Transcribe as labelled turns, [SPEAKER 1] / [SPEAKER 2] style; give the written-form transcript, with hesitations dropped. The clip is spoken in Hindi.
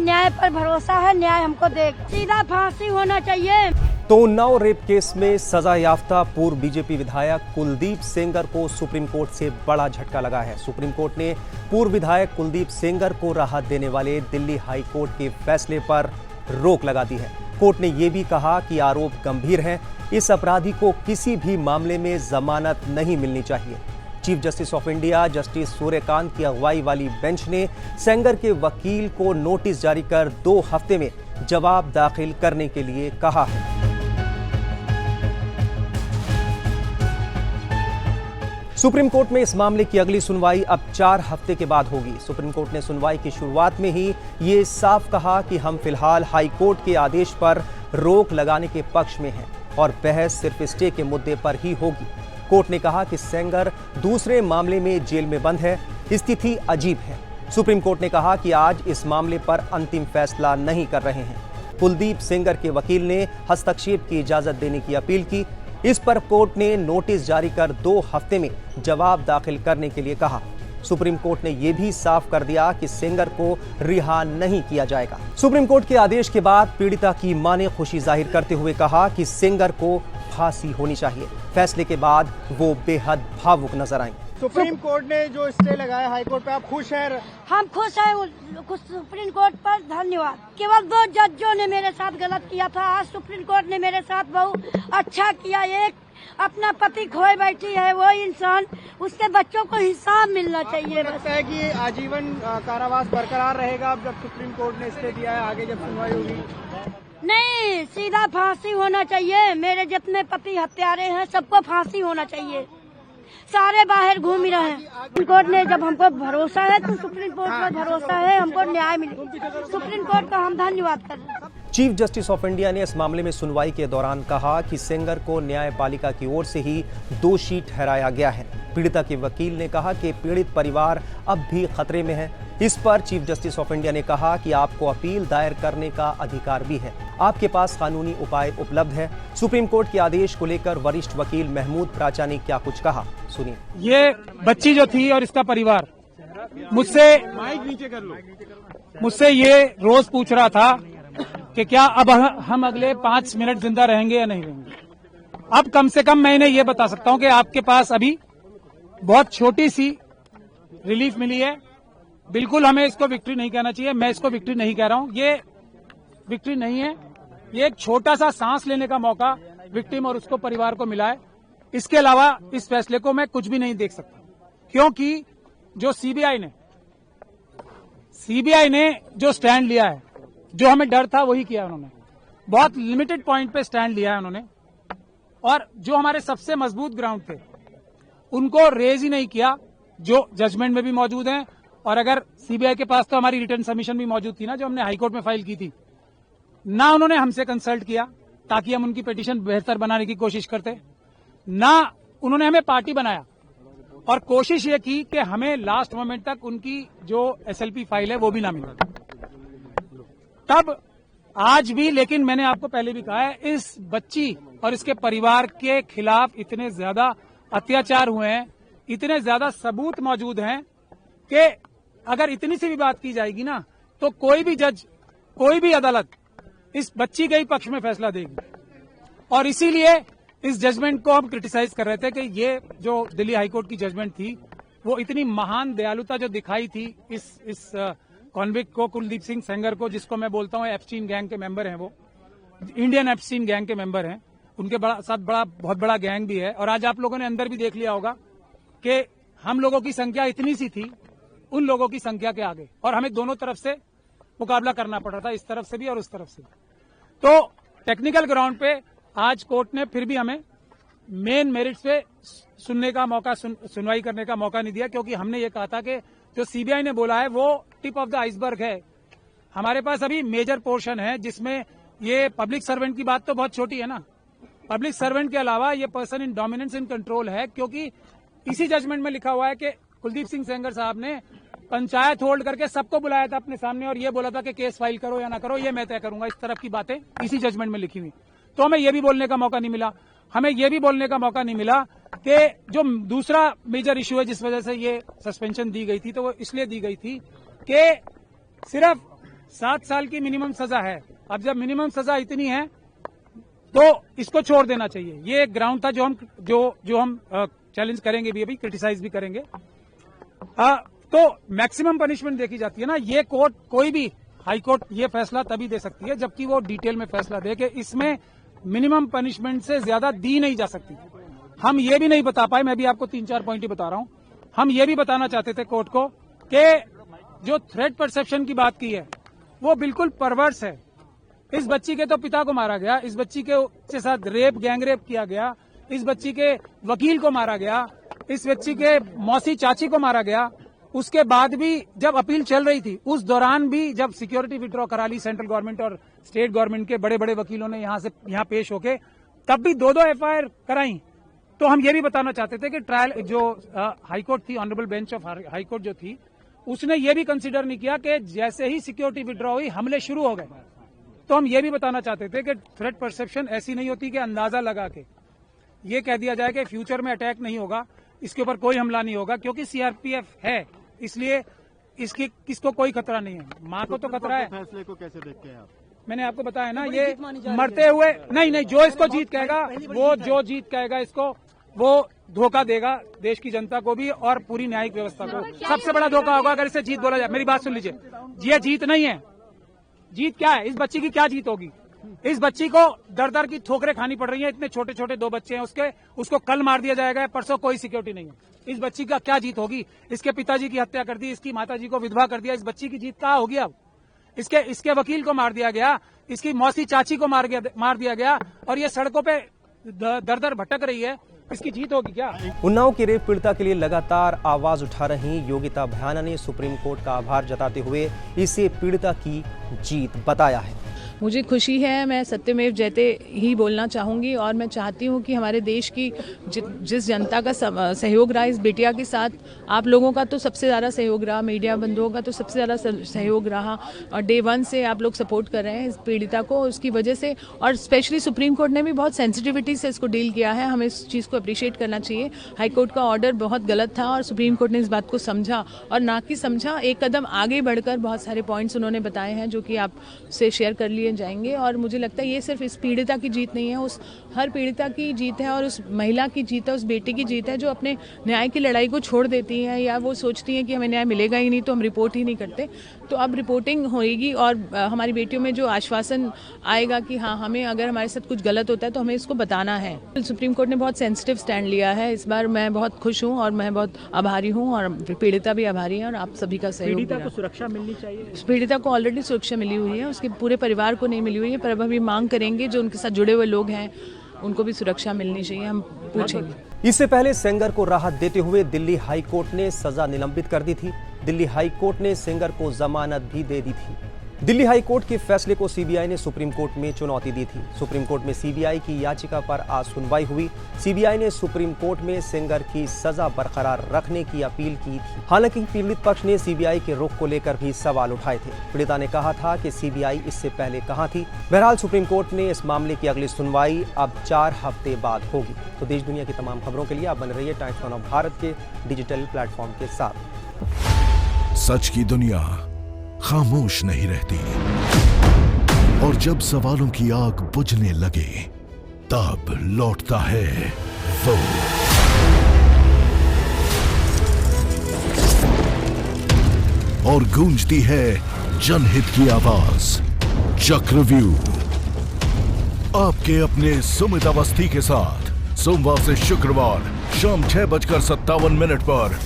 [SPEAKER 1] न्याय पर भरोसा है, न्याय हमको देगा। सीधा फांसी होना चाहिए।
[SPEAKER 2] तो उन्नाव रेप केस में सजा याफ्ता पूर्व बीजेपी विधायक कुलदीप सेंगर को सुप्रीम कोर्ट से बड़ा झटका लगा है। सुप्रीम कोर्ट ने पूर्व विधायक कुलदीप सेंगर को राहत देने वाले दिल्ली हाई कोर्ट के फैसले पर रोक लगा दी है। कोर्ट ने यह भी कहा कि आरोप गंभीर हैं, इस अपराधी को किसी भी मामले में जमानत नहीं मिलनी चाहिए। Chief justice of India justice Suryakant की अगुवाई वाली बेंच ने सेंगर के वकील को नोटिस जारी कर 2 हफ्ते में जवाब दाखिल करने के लिए कहा है। सुप्रीम कोर्ट में इस मामले की अगली सुनवाई अब 4 हफ्ते के बाद होगी। सुप्रीम कोर्ट ने सुनवाई की शुरुआत में ही ये साफ कहा कि हम फिलहाल हाई कोर्ट के आदेश पर रोक लगाने के पक्ष में हैं और बहस सिर्फ स्टे के मुद्दे पर ही होगी। कोर्ट ने कहा कि सेंगर दूसरे मामले में जेल में बंद है, स्थिति अजीब है। सुप्रीम कोर्ट ने कहा कि आज इस मामले पर अंतिम फैसला नहीं कर रहे हैं। कुलदीप सेंगर के वकील ने हस्तक्षेप की इजाजत देने की अपील की। इस पर कोर्ट ने नोटिस जारी कर 2 हफ्ते में जवाब दाखिल करने के लिए कहा। सुप्रीम कोर्ट ने यह भी साफ कर दिया कि सेंगर को रिहा नहीं किया जाएगा। सुप्रीम कोर्ट के आदेश के बाद पीड़िता की मां ने खुशी जाहिर करते हुए कहा कि सेंगर को फांसी होनी चाहिए। फैसले के बाद वो बेहद भावुक नजर आई।
[SPEAKER 3] सुप्रीम कोर्ट ने जो स्टे लगाया हाई कोर्ट पे, आप खुश हैं?
[SPEAKER 1] हम खुश हैं सुप्रीम कोर्ट पर, धन्यवाद। केवल 2 जजों ने मेरे साथ गलत किया था, आज सुप्रीम कोर्ट ने मेरे साथ बहुत अच्छा किया। एक अपना पति खोए बैठी है वो इंसान, उसके बच्चों को हिसाब मिलना चाहिए।
[SPEAKER 3] लगता है कि आजीवन कारावास बरकरार रहेगा अब जब सुप्रीम कोर्ट ने स्टे दिया है, आगे जब सुनवाई होगी?
[SPEAKER 1] नहीं, सीधा फांसी होना चाहिए। मेरे जितने पति हत्यारे हैं सबको फांसी होना चाहिए। सारे बाहर घूम ही रहे हैं। सुप्रीम कोर्ट ने जब हमको भरोसा है तो सुप्रीम कोर्ट पर भरोसा है, हमको न्याय मिले। सुप्रीम कोर्ट का हम धन्यवाद कर रहे हैं।
[SPEAKER 2] चीफ जस्टिस ऑफ इंडिया ने इस मामले में सुनवाई के दौरान कहा कि सेंगर को न्यायपालिका की ओर से ही दोषी ठहराया गया है। पीड़िता के वकील ने कहा कि पीड़ित परिवार अब भी खतरे में है। इस पर चीफ जस्टिस ऑफ इंडिया ने कहा कि आपको अपील दायर करने का अधिकार भी है, आपके पास कानूनी उपाय उपलब्ध है। सुप्रीम कोर्ट के आदेश को लेकर वरिष्ठ वकील महमूद प्राचा ने क्या कुछ कहा, सुनिए।
[SPEAKER 4] ये बच्ची जो थी और इसका परिवार मुझसे ये रोज पूछ रहा था कि क्या अब हम अगले 5 मिनट जिंदा रहेंगे या नहीं रहेंगे। अब कम से कम मैं इन्हें ये बता सकता हूं कि आपके पास अभी बहुत छोटी सी रिलीफ मिली है। बिल्कुल हमें इसको विक्ट्री नहीं कहना चाहिए, मैं इसको विक्ट्री नहीं कह रहा हूं, ये विक्ट्री नहीं है। ये एक छोटा सा सांस लेने का मौका विक्टिम और उसको परिवार को मिला है। इसके अलावा इस फैसले को मैं कुछ भी नहीं देख सकता, क्योंकि जो सीबीआई ने जो स्टैंड लिया है, जो हमें डर था वही किया उन्होंने। बहुत लिमिटेड पॉइंट पे स्टैंड लिया है उन्होंने, और जो हमारे सबसे मजबूत ग्राउंड थे उनको रेज ही नहीं किया, जो जजमेंट में भी मौजूद हैं। और अगर सीबीआई के पास तो हमारी रिटर्न सबमिशन भी मौजूद थी ना, जो हमने हाईकोर्ट में फाइल की थी, ना उन्होंने हमसे कंसल्ट किया ताकि हम उनकी पिटीशन बेहतर बनाने की कोशिश करते, ना उन्होंने हमें पार्टी बनाया और कोशिश ये की कि हमें लास्ट मोमेंट तक उनकी जो एसएलपी फाइल है वो भी ना मिले। तब आज भी, लेकिन मैंने आपको पहले भी कहा है, इस बच्ची और इसके परिवार के खिलाफ इतने ज्यादा अत्याचार हुए हैं, इतने ज्यादा सबूत मौजूद हैं कि अगर इतनी सी भी बात की जाएगी ना तो कोई भी जज, कोई भी अदालत इस बच्ची के ही पक्ष में फैसला देगी। और इसीलिए इस जजमेंट को हम क्रिटिसाइज कर रहे थे कि ये जो दिल्ली हाईकोर्ट की जजमेंट थी वो इतनी महान दयालुता जो दिखाई थी इस कॉन्विक्ट को, कुलदीप सिंह सेंगर को, जिसको मैं बोलता हूं एप्स्टीन गैंग के मेंबर हैं, वो इंडियन एप्स्टीन गैंग के मेंबर हैं, उनके साथ बहुत बड़ा गैंग भी है। और आज आप लोगों ने अंदर भी देख लिया होगा कि हम लोगों की संख्या इतनी सी थी उन लोगों की संख्या के आगे, और हमें दोनों तरफ से मुकाबला करना पड़ रहा था, इस तरफ से भी और उस तरफ से। तो टेक्निकल ग्राउंड पे आज कोर्ट ने फिर भी हमें मेन मेरिट्स पे सुनने का मौका, सुनवाई करने का मौका नहीं दिया, क्योंकि हमने ये कहा था कि जो सीबीआई ने बोला है वो टिप ऑफ द आइसबर्ग है। हमारे पास अभी मेजर पोर्शन है जिसमें ये पब्लिक सर्वेंट की बात तो बहुत छोटी है ना, पब्लिक सर्वेंट के अलावा ये person in dominance in control है, क्योंकि इसी जजमेंट में लिखा हुआ है कि कुलदीप सिंह सेंगर साहब ने पंचायत होल्ड करके सबको बुलाया था अपने सामने और ये बोला था कि केस फाइल करो या ना करो ये मैं तय करूंगा। इस तरफ की बातें इसी जजमेंट में लिखी हुई। तो हमें ये भी बोलने का मौका नहीं मिला, हमें ये भी बोलने का मौका नहीं मिला कि जो दूसरा मेजर इश्यू है जिस वजह से ये सस्पेंशन दी गई थी, तो वो इसलिए दी गई थी कि सिर्फ 7 साल की मिनिमम सजा है। अब जब मिनिमम सजा इतनी है तो इसको छोड़ देना चाहिए। ये एक ग्राउंड था जो हम चैलेंज करेंगे भी, अभी क्रिटिसाइज भी करेंगे। तो मैक्सिमम पनिशमेंट देखी जाती है ना, ये कोर्ट कोई भी हाई कोर्ट ये फैसला तभी दे सकती है जबकि वो डिटेल में फैसला दे कि इसमें मिनिमम पनिशमेंट से ज्यादा दी नहीं जा सकती। हम ये भी नहीं बता पाए, मैं भी आपको 3-4 पॉइंट ही बता रहा हूं। हम ये भी बताना चाहते थे कोर्ट को कि जो थ्रेट परसेप्शन की बात की है वो बिल्कुल परवर्स है। इस बच्ची के तो पिता को मारा गया, इस बच्ची के साथ रेप, गैंग रेप किया गया, इस बच्ची के वकील को मारा गया, इस बच्ची के मौसी चाची को मारा गया। उसके बाद भी जब अपील चल रही थी उस दौरान भी जब सिक्योरिटी विड्रॉ करा ली सेंट्रल गवर्नमेंट और स्टेट गवर्नमेंट के बड़े बड़े वकीलों ने यहाँ पेश होके, तब भी 2-2 एफआईआर कराई। तो हम ये भी बताना चाहते थे कि ट्रायल जो हाईकोर्ट थी, ऑनरेबल बेंच ऑफ हाईकोर्ट जो थी, उसने ये भी कंसीडर नहीं किया कि जैसे ही सिक्योरिटी विड्रॉ हुई हमले शुरू हो गए। तो हम ये भी बताना चाहते थे कि थ्रेट परसेप्शन ऐसी नहीं होती कि अंदाजा लगा के ये कह दिया जाए कि फ्यूचर में अटैक नहीं होगा, इसके ऊपर कोई हमला नहीं होगा क्योंकि सीआरपीएफ है, इसलिए किसको कोई खतरा नहीं है। माँ को तो खतरा है।
[SPEAKER 3] फैसले को कैसे देखते हैं आप?
[SPEAKER 4] मैंने आपको बताया ना, ये मरते हुए नहीं, जो इसको जीत कहेगा वो जो जीत कहेगा इसको वो धोखा देगा देश की जनता को भी और पूरी न्यायिक व्यवस्था को। सबसे बड़ा धोखा होगा अगर इसे जीत बोला जाए। मेरी बात सुन लीजिए, ये जीत नहीं है। जीत क्या है? इस बच्ची की क्या जीत होगी? इस बच्ची को दर की ठोकरें खानी पड़ रही हैं। इतने छोटे छोटे 2 बच्चे हैं उसको कल मार दिया जाएगा, परसों कोई सिक्योरिटी नहीं है। इस बच्ची का क्या जीत होगी? इसके पिताजी की हत्या कर दी, इसकी माताजी को विधवा कर दिया, इस बच्ची की जीत कहाँ होगी? अब इसके वकील को मार दिया गया, इसकी मौसी चाची को मार दिया गया और ये सड़कों पे दर भटक रही है, इसकी जीत होगी क्या?
[SPEAKER 2] उन्नाव की रेप पीड़िता के लिए लगातार आवाज उठा रही योगिता भयाना ने सुप्रीम कोर्ट का आभार जताते हुए इसे पीड़िता की जीत बताया है।
[SPEAKER 5] मुझे खुशी है, मैं सत्यमेव जयते ही बोलना चाहूँगी और मैं चाहती हूँ कि हमारे देश की जिस जनता का सहयोग रहा इस बिटिया के साथ, आप लोगों का तो सबसे ज़्यादा सहयोग रहा, मीडिया बंधुओं का तो सबसे ज़्यादा सहयोग रहा और डे 1 से आप लोग सपोर्ट कर रहे हैं इस पीड़िता को, उसकी वजह से। और स्पेशली सुप्रीम कोर्ट ने भी बहुत सेंसिटिविटी से इसको डील किया है, हमें इस चीज़ को अप्रिशिएट करना चाहिए। हाई कोर्ट का ऑर्डर बहुत गलत था और सुप्रीम कोर्ट ने इस बात को समझा और ना कि समझा, एक कदम आगे बढ़कर बहुत सारे पॉइंट्स उन्होंने बताए हैं जो कि आपसे शेयर कर लिए जाएंगे। और मुझे लगता है ये सिर्फ इस पीड़िता की जीत नहीं है, उस हर पीड़िता की जीत है और उस महिला की जीत है, उस बेटी की जीत है जो अपने न्याय की लड़ाई को छोड़ देती है या वो सोचती है कि हमें न्याय मिलेगा ही नहीं तो हम रिपोर्ट ही नहीं करते। तो अब रिपोर्टिंग होएगी और हमारी बेटियों में जो आश्वासन आएगा कि हाँ, हमें अगर हमारे साथ कुछ गलत होता है तो हमें इसको बताना है। सुप्रीम कोर्ट ने बहुत सेंसिटिव स्टैंड लिया है इस बार, मैं बहुत खुश हूँ और मैं बहुत आभारी हूँ और पीड़िता भी आभारी है और आप सभी का सहयोग।
[SPEAKER 4] पीड़िता को सुरक्षा मिलनी चाहिए।
[SPEAKER 5] पीड़िता को ऑलरेडी सुरक्षा मिली हुई है, उसके पूरे परिवार को नहीं मिली हुई है, पर अब अभी मांग करेंगे जो उनके साथ जुड़े हुए लोग हैं उनको भी सुरक्षा मिलनी चाहिए, हम पूछेंगे।
[SPEAKER 2] इससे पहले सेंगर को राहत देते हुए दिल्ली हाई कोर्ट ने सजा निलंबित कर दी थी। दिल्ली हाई कोर्ट ने सेंगर को जमानत भी दे दी थी। दिल्ली हाई कोर्ट के फैसले को सीबीआई ने सुप्रीम कोर्ट में चुनौती दी थी। सुप्रीम कोर्ट में सीबीआई की याचिका पर आज सुनवाई हुई। सीबीआई ने सुप्रीम कोर्ट में सेंगर की सजा बरकरार रखने की अपील की थी। हालांकि पीड़ित पक्ष ने सीबीआई के रुख को लेकर भी सवाल उठाए थे। पीड़िता ने कहा था कि सीबीआई इससे पहले कहां थी। बहरहाल सुप्रीम कोर्ट ने इस मामले की अगली सुनवाई अब 4 हफ्ते बाद होगी। तो देश दुनिया की तमाम खबरों के लिए आप बने रहिए टाइम्स ऑफ भारत के डिजिटल प्लेटफॉर्म के साथ।
[SPEAKER 6] सच की दुनिया खामोश नहीं रहती और जब सवालों की आग बुझने लगे तब लौटता है वो और गूंजती है जनहित की आवाज। चक्रव्यूह आपके अपने सुमित अवस्थी के साथ सोमवार से शुक्रवार शाम 6:57 पर